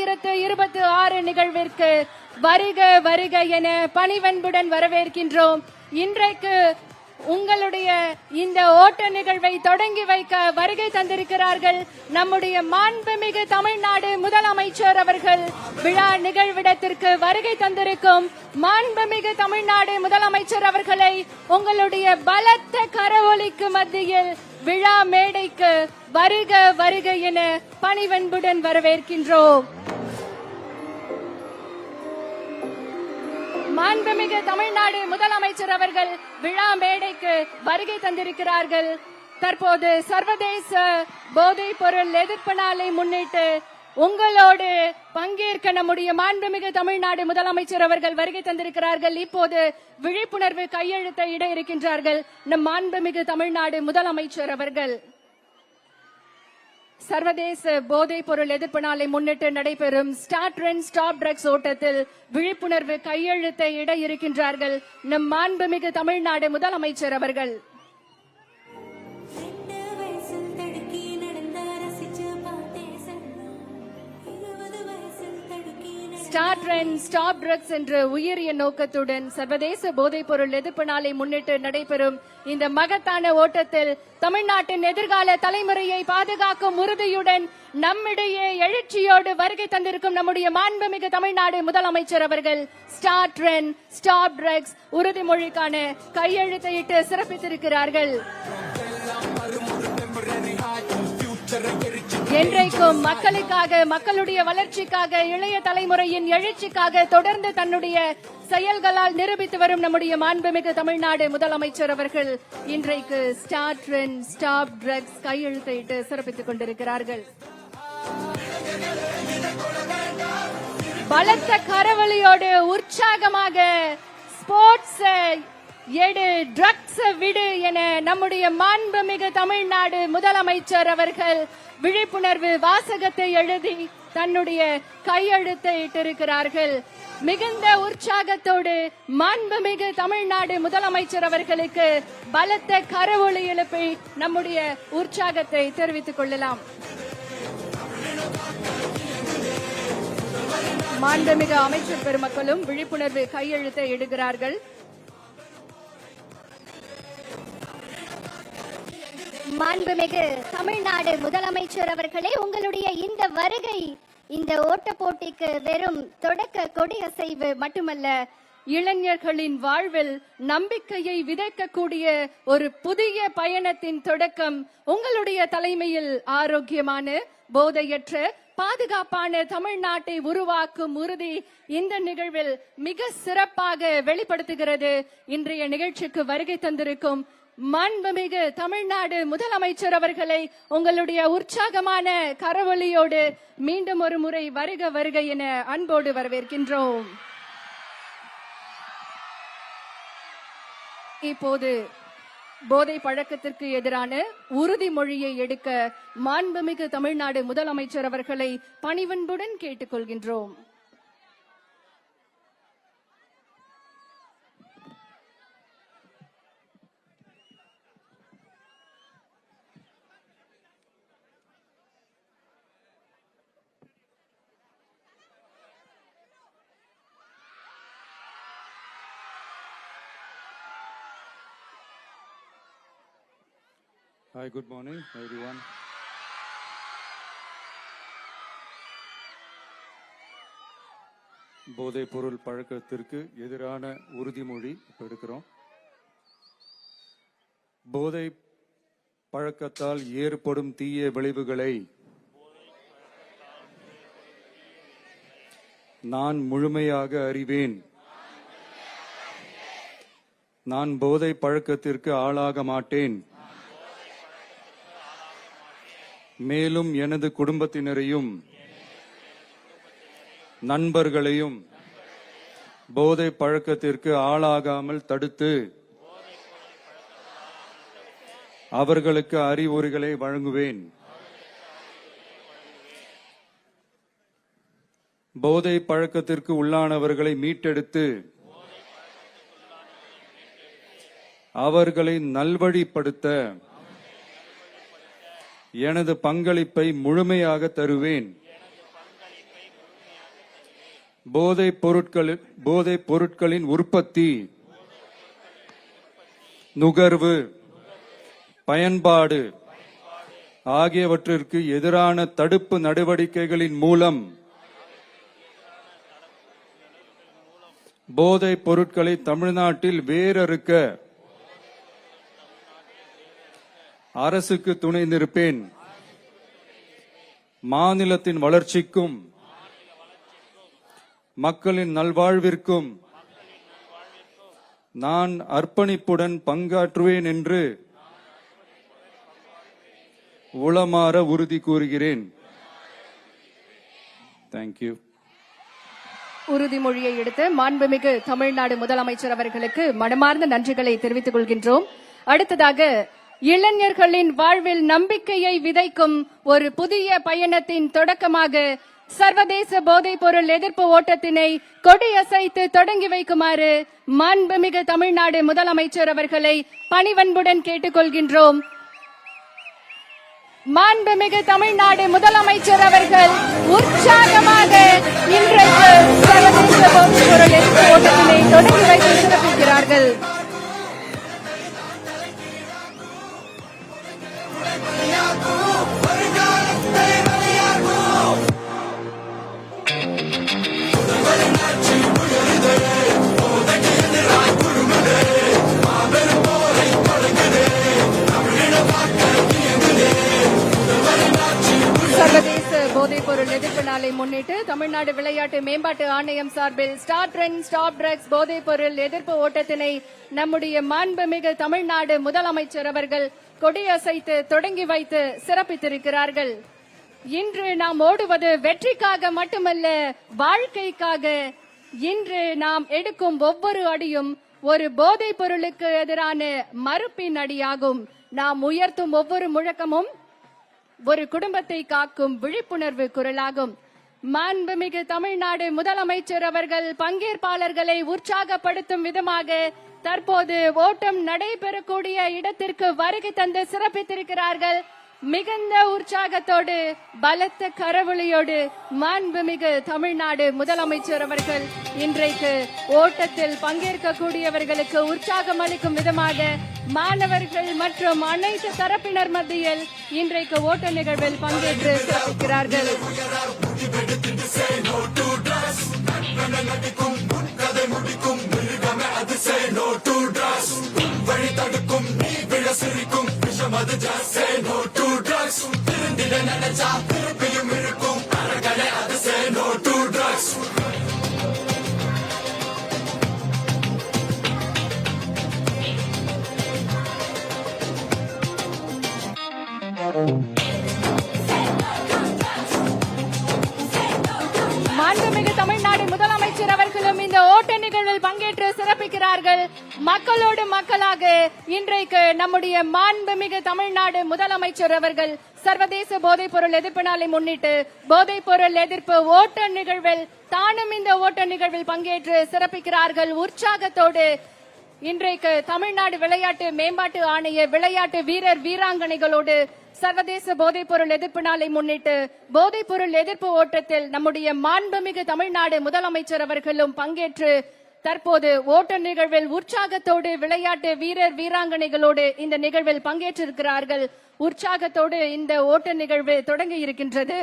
2026 நிகழ்விற்கு வருக வருக என பணிவன்புடன் வரவேற்கின்றோம். இன்றைக்கு உங்களுடைய இந்த ஓட்ட நிகழ்வை தொடங்கி வைக்க வருகை தந்திருக்கிறார்கள் நம்முடைய மாண்புமிகு தமிழ்நாடு முதலமைச்சர் அவர்கள். விழா நிகழ்விடத்திற்கு வருகை தந்திருக்கும் மாண்புமிகு தமிழ்நாடு முதலமைச்சர் அவர்களை உங்களுடைய பலத்த கரவொலிக்கு மத்தியில் விழா மேடைக்கு வருக வருக என பணிவன்புடன் வரவேற்கின்றோம். மாண்புமிகு தமிழ்நாடு முதலமைச்சர் அவர்கள் விழா மேடைக்கு வருகை தந்திருக்கிறார்கள். தற்போது சர்வதேச போதைப் பொருள் எதிர்ப்பு நாளை முன்னிட்டு உங்களோடு பங்கேற்க நம்முடைய மாண்புமிகு தமிழ்நாடு முதலமைச்சர் அவர்கள் வருகை தந்திருக்கிறார்கள். இப்போது விழிப்புணர்வு கையெழுத்தை இட இருக்கின்றார்கள் நம் மாண்புமிகு தமிழ்நாடு முதலமைச்சர் அவர்கள். சர்வதேச போதைப் பொருள் எதிர்ப்பு நாளை முன்னிட்டு நடைபெறும் ஸ்டார்ட் ட்ரெண்ட் ஸ்டாப் ட்ரக்ஸ் ஓட்டத்தில் விழிப்புணர்வு கையெழுத்தை இட இருக்கின்றார்கள் நம் மாண்புமிகு தமிழ்நாடு முதலமைச்சர் அவர்கள். ஸ்டார்ட் ட்ரெண்ட் ஸ்டாப் ட்ரக்ஸ் என்ற உயரிய நோக்கத்துடன் சர்வதேச போதைப் பொருள் எதிர்ப்பு நாளை முன்னிட்டு நடைபெறும் இந்த மகத்தான ஓட்டத்தில் தமிழ்நாட்டின் எதிர்கால தலைமுறையை பாதுகாக்கும் உறுதியுடன் நம்மிடையே எழுச்சியோடு வருகை தந்திருக்கும் நம்முடைய மாண்புமிகு தமிழ்நாடு முதலமைச்சர் அவர்கள் ஸ்டார்ட் ட்ரெண்ட் ஸ்டாப் ட்ரக்ஸ் உறுதிமொழிக்கான கையெழுத்தையிட்டு சிறப்பித்திருக்கிறார்கள். என்றைக்கும் மக்களுக்காக, மக்களுடைய வளர்ச்சிக்காக, இளைய தலைமுறையின் எழுச்சிக்காக தொடர்ந்து தன்னுடைய செயல்களால் நிரூபித்து வரும் நம்முடைய மாண்புமிகு தமிழ்நாடு முதலமைச்சர் அவர்கள் இன்றைக்கு ஸ்டார்ட் ட்ரெண்ட் ஸ்டாப் ட்ரக்ஸ் கையெழுத்திட்டு சிறப்பித்துக் கொண்டிருக்கிறார்கள். பலத்த கரவொலியோடு உற்சாகமாக ஸ்போர்ட்ஸ் எடு ட்ரக்ஸ் விடு என நம்முடைய மாண்புமிகு தமிழ்நாடு முதலமைச்சர் அவர்கள் விழிப்புணர்வு வாசகத்தை எழுதி தன்னுடைய கையெழுத்தை இட்டிருக்கிறார்கள். மிகுந்த உற்சாகத்தோடு மாண்புமிகு தமிழ்நாடு முதலமைச்சர் அவர்களுக்கு பலத்த கரவொலி எழுப்பி நம்முடைய உற்சாகத்தை தெரிவித்துக் கொள்ளலாம். மாண்புமிகு அமைச்சர் பெருமக்களும் விழிப்புணர்வு கையெழுத்தை இடுகிறார்கள். மாண்புமிகு தமிழ்நாடு முதலமைச்சர் அவர்களே, உங்களுடைய இந்த வருகை இந்த ஓட்ட போட்டிக்கு வெறும் தொடக்க கொடியசைவு மட்டுமல்ல, இளைஞர்களின் வாழ்வில் நம்பிக்கையை விதைக்கக்கூடிய ஒரு புதிய பயணத்தின் தொடக்கம். உங்களுடைய தலைமையில் ஆரோக்கியமான, போதையற்ற, பாதுகாப்பான தமிழ்நாட்டை உருவாக்கும் உறுதி இந்த நிகழ்வில் மிக சிறப்பாக வெளிப்படுத்துகிறது. இன்றைய நிகழ்ச்சிக்கு வருகை தந்திருக்கும் மாண்புமிகு தமிழ்நாடு முதலமைச்சர் அவர்களை உங்களுடைய உற்சாகமான கரவொலியோடு மீண்டும் ஒரு முறை வருக வருக என அன்போடு வரவேற்கின்றோம். இப்போது போதை பழக்கத்திற்கு எதிரான உறுதிமொழியை எடுக்க மாண்புமிகு தமிழ்நாடு முதலமைச்சர் அவர்களை பணிவன்புடன் கேட்டுக்கொள்கின்றோம். Hi, good morning, everyone. போதைப் பொருள் பழக்கத்திற்கு எதிரான உறுதிமொழி எடுக்கிறோம். போதை பழக்கத்தால் ஏற்படும் தீய விளைவுகளை நான் முழுமையாக அறிவேன். நான் போதை பழக்கத்திற்கு ஆளாக மாட்டேன். மேலும் எனது குடும்பத்தினரையும் நண்பர்களையும் போதை பழக்கத்திற்கு ஆளாகாமல் தடுத்து அவர்களுக்கு அறிவுரைகளை வழங்குவேன். போதை பழக்கத்திற்கு உள்ளானவர்களை மீட்டெடுத்து அவர்களை நல்வழிப்படுத்த எனது பங்களிப்பை முழுமையாக தருவேன். போதைப் பொருட்களின் உற்பத்தி, நுகர்வு, பயன்பாடு ஆகியவற்றிற்கு எதிரான தடுப்பு நடவடிக்கைகளின் மூலம் போதைப் பொருட்களை தமிழ்நாட்டில் வேரறுக்க அரசுக்கு துணை நிற்பேன். மாநிலத்தின் வளர்ச்சிக்கும் மக்களின் நல்வாழ்விற்கும் நான் அர்ப்பணிப்புடன் பங்காற்றுவேன் என்று உளமாற உறுதி கூறுகிறேன். தேங்க்யூ. உறுதிமொழியை எடுத்து மாண்புமிகு தமிழ்நாடு முதலமைச்சர் அவர்களுக்கு மனமார்ந்த நன்றிகளை தெரிவித்துக் கொள்கின்றோம். அடுத்ததாக இளைஞர்களின் வாழ்வில் நம்பிக்கையை விதைக்கும் ஒரு புதிய பயணத்தின் தொடக்கமாக சர்வதேச போதைப் பொருள் எதிர்ப்பு ஓட்டத்தினை கொடியசைத்து தொடங்கி வைக்குமாறு மாண்புமிகு தமிழ்நாடு முதலமைச்சர் அவர்களை பணிவன்புடன் கேட்டுக்கொள்கின்றோம். மாண்புமிகு தமிழ்நாடு முதலமைச்சர் அவர்கள் உற்சாகமாக இன்றைக்கு சர்வதேச போதைப் பொருள் எதிர்ப்பு ஓட்டத்தினை தொடங்கி வைத்து சிறப்பிக்கிறார்கள். சர்வதேச போதைப் பொருள் எதிர்ப்பு நாளை முன்னிட்டு தமிழ்நாடு விளையாட்டு மேம்பாட்டு ஆணையம் சார்பில் ஸ்டார்ட் ட்ரெண்ட் ஸ்டாப் ட்ரக்ஸ் போதைப் பொருள் எதிர்ப்பு ஓட்டத்தினை நம்முடைய மாண்புமிகு தமிழ்நாடு முதலமைச்சர் அவர்கள் கொடியசைத்து தொடங்கி வைத்து சிறப்பித்திருக்கிறார்கள். இன்று நாம் ஓடுவது வெற்றிக்காக மட்டுமல்ல, வாழ்க்கைக்காக. இன்று நாம் எடுக்கும் ஒவ்வொரு அடியும் ஒரு போதைப் பொருளுக்கு எதிரான மறுப்பின் அடியாகும். நாம் உயர்த்தும் ஒவ்வொரு முழக்கமும் ஒரு குடும்பத்தை காக்கும் விழிப்புணர்வு குரலாகும். மாண்புமிகு தமிழ்நாடு முதலமைச்சர் அவர்கள் பங்கேற்பாளர்களை உற்சாகப்படுத்தும் விதமாக தற்போது ஓட்டம் நடைபெறக்கூடிய இடத்திற்கு வருகை தந்து சிறப்பித்திருக்கிறார்கள். மிகுந்த உற்சாகத்தோடு பலத்த கரவொலியோடு மாண்புமிகு தமிழ்நாடு முதலமைச்சர் அவர்கள் இன்றைக்கு ஓட்டத்தில் பங்கேற்கக்கூடியவர்களுக்கு உற்சாகம் அளிக்கும் விதமாக மாணவர்கள் மற்றும் அனைத்து தரப்பினர் மத்தியில் இன்றைக்கு ஓட்ட நிகழ்வில் பங்கேற்று சிறப்பிக்கிறார்கள். மாண்புமிகு தமிழ்நாடு முதலமைச்சர் அவர்களும் இந்த ஓட்ட நிகழ்வில் பங்கேற்று சிறப்பிக்கிறார்கள். மக்களோடு மக்களாக இன்றைக்கு நம்முடைய மாண்புமிகு தமிழ்நாடு முதலமைச்சர் அவர்கள் சர்வதேச போதைப் பொருள் எதிர்ப்பு நாளை முன்னிட்டு போதைப் பொருள் எதிர்ப்பு ஓட்ட நிகழ்வில் தானும் இந்த ஓட்ட நிகழ்வில் பங்கேற்று சிறப்பிக்கிறார்கள். உற்சாகத்தோடு இன்றைக்கு தமிழ்நாடு விளையாட்டு மேம்பாட்டு ஆணைய விளையாட்டு வீரர் வீராங்கனைகளோடு சர்வதேச போதைப் பொருள் எதிர்ப்பு நாளை முன்னிட்டு போதைப் பொருள் எதிர்ப்பு ஓட்டத்தில் நம்முடைய மாண்புமிகு தமிழ்நாடு முதலமைச்சர் அவர்களும் பங்கேற்று தற்போது ஓட்ட நிகழ்வில் உற்சாகத்தோடு விளையாட்டு வீரர் வீராங்கனைகளோடு இந்த நிகழ்வில் பங்கேற்றிருக்கிறார்கள். உற்சாகத்தோடு இந்த ஓட்ட நிகழ்வு தொடங்கி இருக்கின்றது.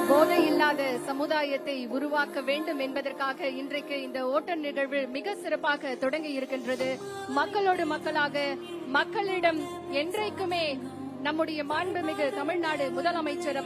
போதை இல்லாத சமுதாயத்தை உருவாக்க வேண்டும் என்பதற்காக இன்றைக்கு இந்த ஓட்ட நிகழ்வு மிக சிறப்பாக தொடங்கி இருக்கின்றது. மக்களோடு மக்களாக மக்களிடம் என்றைக்குமே நம்முடைய மாண்புமிகு தமிழ்நாடு முதலமைச்சர்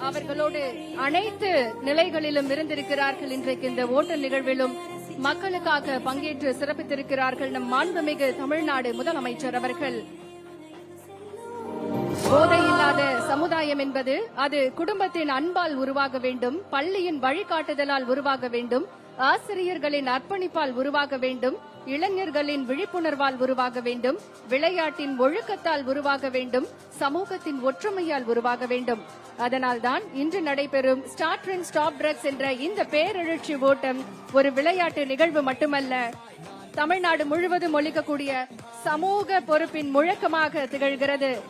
அவர்களோடு அனைத்து நிலைகளிலும் இருந்திருக்கிறார்கள். இன்றைக்கு இந்த ஓட்ட நிகழ்விலும் மக்களுக்காக பங்கேற்று சிறப்பித்திருக்கிறார்கள் நம் மாண்புமிகு தமிழ்நாடு முதலமைச்சர் அவர்கள். போதை இல்லாத சமுதாயம் என்பது அது குடும்பத்தின் அன்பால் உருவாக வேண்டும், பள்ளியின் வழிகாட்டுதலால் உருவாக வேண்டும், ஆசிரியர்களின் அர்ப்பணிப்பால் உருவாக வேண்டும், இளைஞர்களின் விழிப்புணர்வால் உருவாக வேண்டும், விளையாட்டின் ஒழுக்கத்தால் உருவாக வேண்டும், சமூகத்தின் ஒற்றுமையால் உருவாக வேண்டும். அதனால்தான் இன்று நடைபெறும் ஸ்டார்ட் ட்ரெண்ட் ஸ்டாப் ட்ரக்ஸ் என்ற இந்த பேரெழுச்சி ஓட்டம் ஒரு விளையாட்டு நிகழ்வு மட்டுமல்ல, தமிழ்நாடு முழுவதும் ஒலிக்கக்கூடிய சமூக பொறுப்பின் முழக்கமாக திகழ்கிறது.